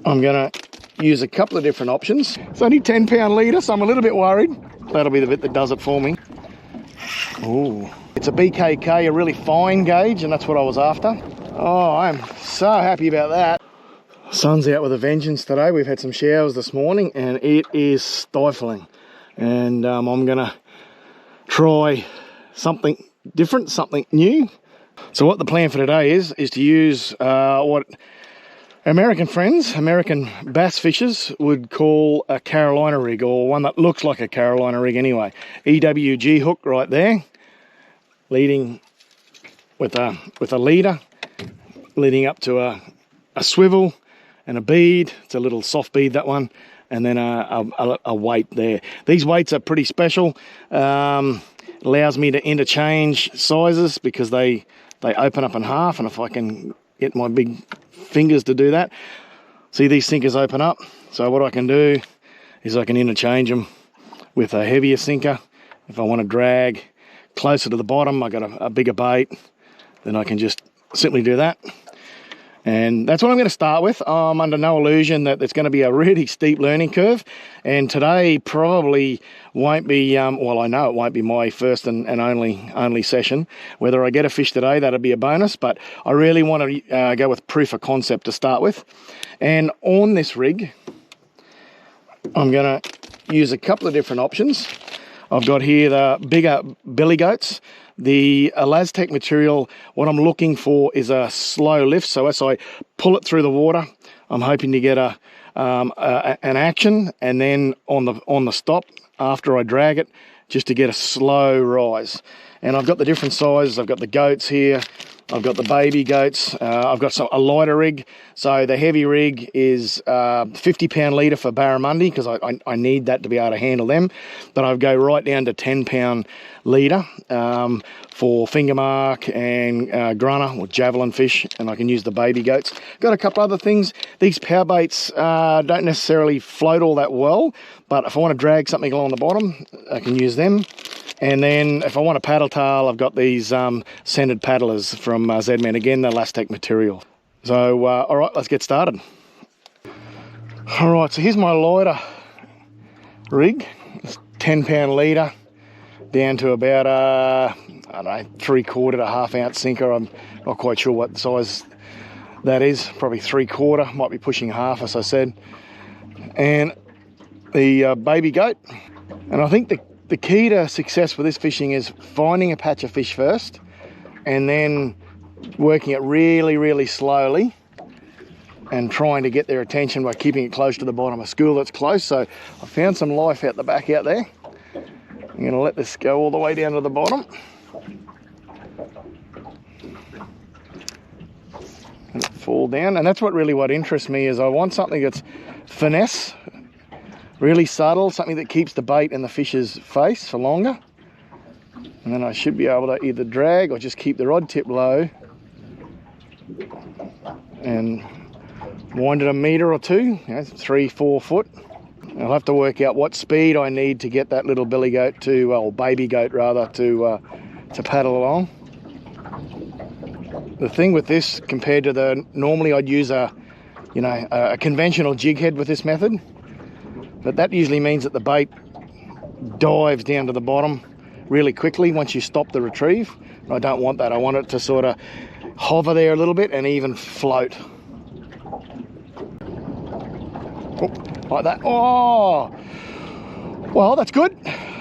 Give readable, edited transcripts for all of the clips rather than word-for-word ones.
I'm gonna use a couple of different options. It's only 10-pound leader, so I'm a little bit worried. That'll be the bit that does it for me. Ooh, it's a BKK, a really fine gauge, and that's what I was after. Oh, I'm so happy about that. Sun's out with a vengeance today. We've had some showers this morning and it is stifling. And I'm gonna try something different, something new. So what the plan for today is to use what American friends, American bass fishers would call a Carolina rig, or one that looks like a Carolina rig anyway. EWG hook right there, leading with a leader, leading up to a swivel and a bead. It's a little soft bead, that one, and then a weight there. These weights are pretty special. Allows me to interchange sizes because they open up in half, and if I can get my big fingers to do that, see, these sinkers open up, so what I can do is I can interchange them with a heavier sinker. If I want to drag closer to the bottom, I got a bigger bait, then I can just simply do that. And that's what I'm going to start with. I'm under no illusion that it's going to be a really steep learning curve. And today probably won't be, well, I know it won't be my first and only session. Whether I get a fish today, that'll be a bonus. But I really want to go with proof of concept to start with. And on this rig, I'm going to use a couple of different options. I've got here the bigger billy goats. The Elastec material, what I'm looking for is a slow lift. So as I pull it through the water, I'm hoping to get an action, and then on the stop after I drag it, just to get a slow rise. And I've got the different sizes. I've got the goats here. I've got the baby goats. I've got a lighter rig. So the heavy rig is 50-pound leader for barramundi, because I need that to be able to handle them. But I go right down to 10-pound leader for fingermark and grunner or javelin fish, and I can use the baby goats. Got a couple other things. These power baits don't necessarily float all that well, but if I want to drag something along the bottom, I can use them. And then if I want a paddle tail, I've got these scented paddlers from Z-Man, again, the Elastec material. So, all right, let's get started. All right, so here's my lighter rig. It's 10-pound leader down to about, I don't know, 3/4 to 1/2 ounce sinker. I'm not quite sure what size that is. Probably 3/4, might be pushing half, as I said. And the baby goat. And I think the key to success with this fishing is finding a patch of fish first, and then working it really, really slowly and trying to get their attention by keeping it close to the bottom. A school that's close. So I found some life out the back out there. I'm going to let this go all the way down to the bottom. And it fall down. And that's what interests me, is I want something that's finesse, really subtle, something that keeps the bait in the fish's face for longer. And then I should be able to either drag or just keep the rod tip low and wind it a metre or two, 3-4 foot. I'll have to work out what speed I need to get that little billy goat to, or baby goat rather, to paddle along. The thing with this compared to normally I'd use a conventional jig head with this method. But that usually means that the bait dives down to the bottom really quickly once you stop the retrieve. I don't want that. I want it to sort of hover there a little bit and even float. Oh, like that. Oh! Well, that's good.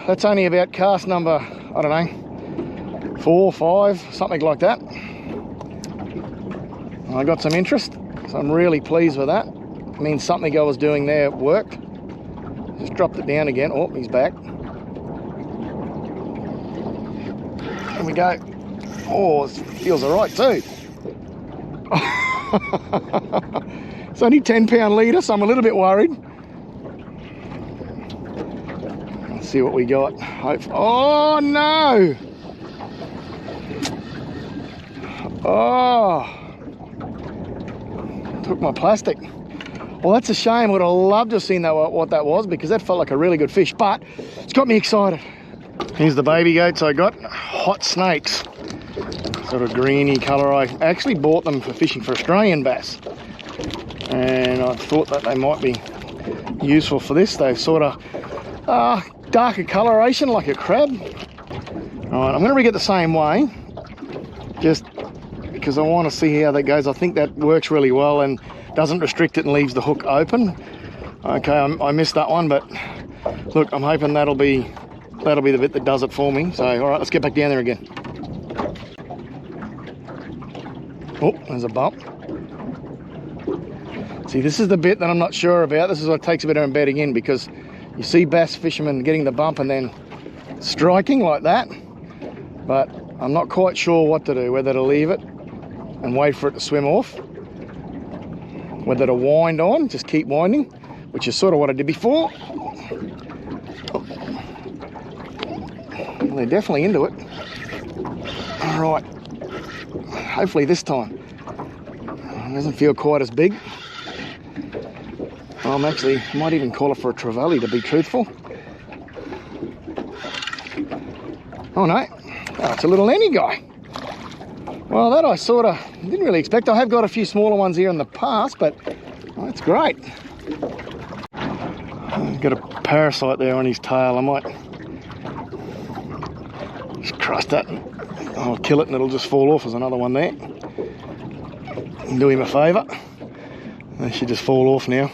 That's only about cast number, I don't know, 4, 5, something like that. I got some interest, so I'm really pleased with that. It means something I was doing there worked. Just dropped it down again. Oh, he's back. There we go. Oh, it feels all right too. It's only 10-pound leader, so I'm a little bit worried. Let's see what we got. Oh no! Oh, took my plastic. Well, that's a shame. Would have loved to have seen what that was, because that felt like a really good fish, but it's got me excited. Here's the baby goats I got. Hot snakes. Sort of greeny colour. I actually bought them for fishing for Australian bass. and I thought that they might be useful for this. They're sort of darker coloration like a crab. Alright, I'm going to rig it the same way, just because I want to see how that goes. I think that works really well and doesn't restrict it and leaves the hook open. Okay, I missed that one, but look, I'm hoping that'll be the bit that does it for me. So, all right, let's get back down there again. Oh, there's a bump. See, this is the bit that I'm not sure about. This is what takes a bit of embedding in, because you see bass fishermen getting the bump and then striking like that, but I'm not quite sure what to do, whether to leave it and wait for it to swim off, whether to wind on, just keep winding, which is sort of what I did before. Well, they're definitely into it. All right, hopefully this time it doesn't feel quite as big. I might even call it for a trevally, to be truthful. Oh no, it's a little Nannygai. Well, that I sort of didn't really expect. I have got a few smaller ones here in the past, but that's great. I've got a parasite there on his tail. I might just crush that. I'll kill it and it'll just fall off. There's another one there. Do him a favour. They should just fall off now.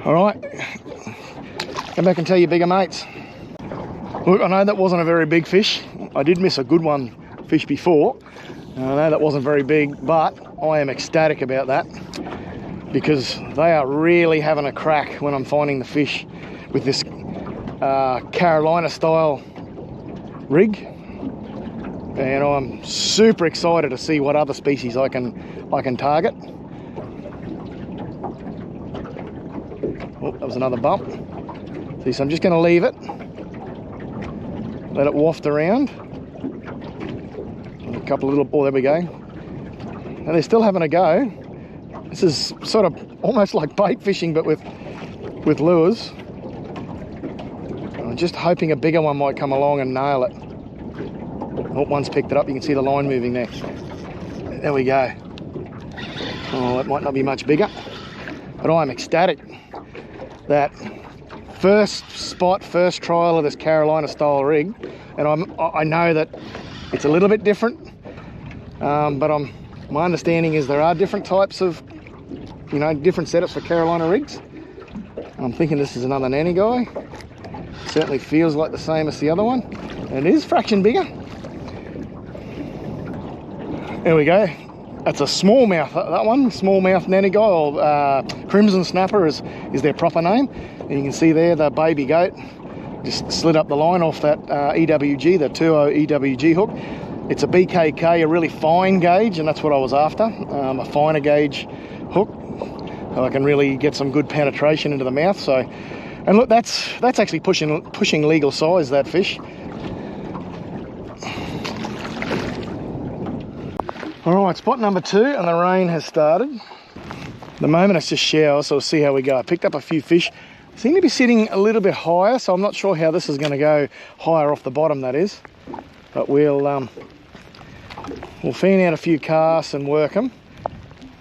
All right, come back and tell your bigger mates. Look, I know that wasn't a very big fish. I did miss a good one fish before. I know that wasn't very big, but I am ecstatic about that, because they are really having a crack when I'm finding the fish with this Carolina style rig, and I'm super excited to see what other species I can target. Oh, that was another bump. See, so I'm just going to leave it, let it waft around. A couple of little, oh, there we go. And they're still having a go. This is sort of almost like bait fishing, but with lures. I'm just hoping a bigger one might come along and nail it. Oh, one's picked it up. You can see the line moving there. There we go. Oh, it might not be much bigger, but I'm ecstatic that first trial of this Carolina style rig, and I know that it's a little bit different, but my understanding is there are different types of, different setups for Carolina rigs. I'm thinking this is another Nannygai. Certainly feels like the same as the other one, and it is a fraction bigger. There we go. That's a smallmouth, that one. Smallmouth Nannygai, or crimson snapper is their proper name. And you can see there the baby goat just slid up the line off that EWG, the 2.0 EWG hook. It's a BKK, a really fine gauge, and that's what I was after, a finer gauge hook, so I can really get some good penetration into the mouth. So, and look, that's actually pushing legal size, that fish. All right, spot number 2, and the rain has started. At the moment it's just showers, so we'll see how we go. I picked up a few fish. Seem to be sitting a little bit higher, so I'm not sure how this is going to go higher off the bottom, that is. But we'll fan out a few casts and work them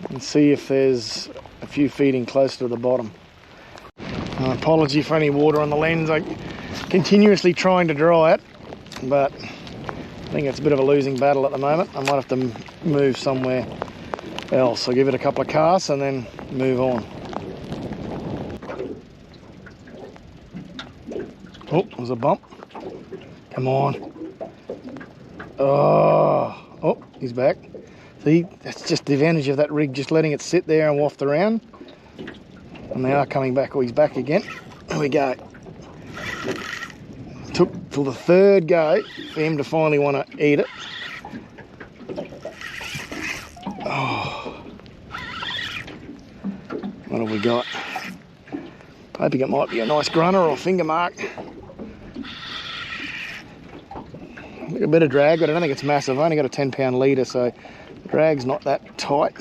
and see if there's a few feeding closer to the bottom. Apology for any water on the lens. I'm continuously trying to dry it, but I think it's a bit of a losing battle at the moment. I might have to move somewhere else. I'll give it a couple of casts and then move on. Oh, there's a bump. Come on. Oh, he's back. See, that's just the advantage of that rig, just letting it sit there and waft around. And they are coming back. Oh, he's back again. There we go. Took till the third go for him to finally want to eat it. Oh, what have we got? Hoping it might be a nice grunter or Fingermark. A bit of drag, but I don't think it's massive. I've only got a 10-pound leader, so the drag's not that tight.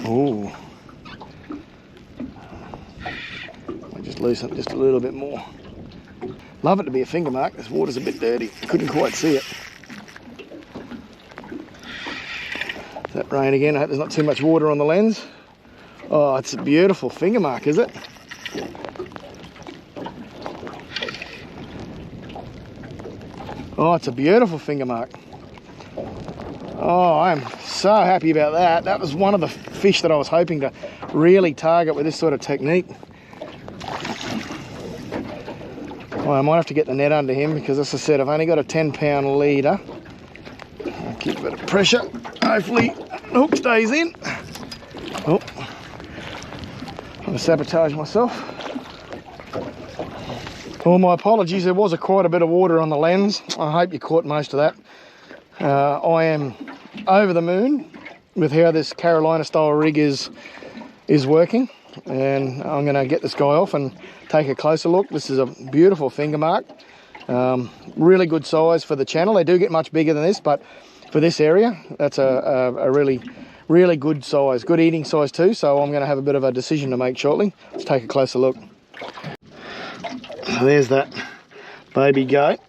Oh, I just loosen it just a little bit more. Love it to be a Fingermark. This water's a bit dirty. Couldn't quite see it. That rain again. I hope there's not too much water on the lens. Oh, it's a beautiful finger mark, is it? Oh, it's a beautiful finger mark. Oh, I'm so happy about that. That was one of the fish that I was hoping to really target with this sort of technique. Well, I might have to get the net under him because, as I said, I've only got a 10-pound leader. I'll keep a bit of pressure. Hopefully the hook stays in. Oh, I'm going to sabotage myself. Well, my apologies, there was quite a bit of water on the lens. I hope you caught most of that. I am over the moon with how this Carolina style rig is working, and I'm going to get this guy off and take a closer look. This is a beautiful finger mark, really good size for the channel. They do get much bigger than this, but for this area, that's a really good size, good eating size too. So I'm going to have a bit of a decision to make shortly. Let's take a closer look. There's that baby goat.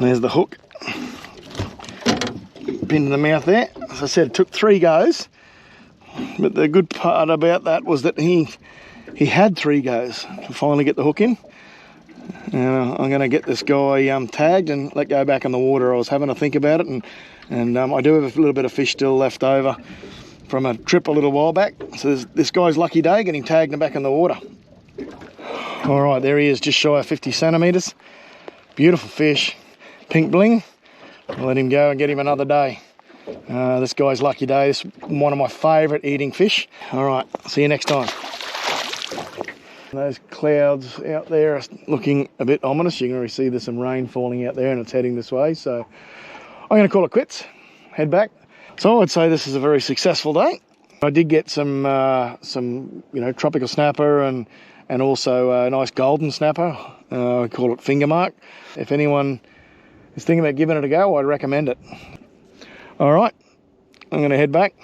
There's the hook. Pin in the mouth there. As I said, it took 3 goes. But the good part about that was that he had 3 goes to finally get the hook in. I'm going to get this guy tagged and let go back in the water. I was having to think about it, and I do have a little bit of fish still left over from a trip a little while back. So this guy's lucky day getting tagged and back in the water. All right, there he is, just shy of 50 centimetres. Beautiful fish, pink bling. I'll let him go and get him another day. This guy's lucky day. This is one of my favourite eating fish. All right, see you next time. Those clouds out there are looking a bit ominous. You can already see there's some rain falling out there and it's heading this way. So I'm going to call it quits, head back. So I'd say this is a very successful day. I did get some tropical snapper and also a nice golden snapper. I call it Fingermark. If anyone is thinking about giving it a go, I'd recommend it. All right, I'm going to head back.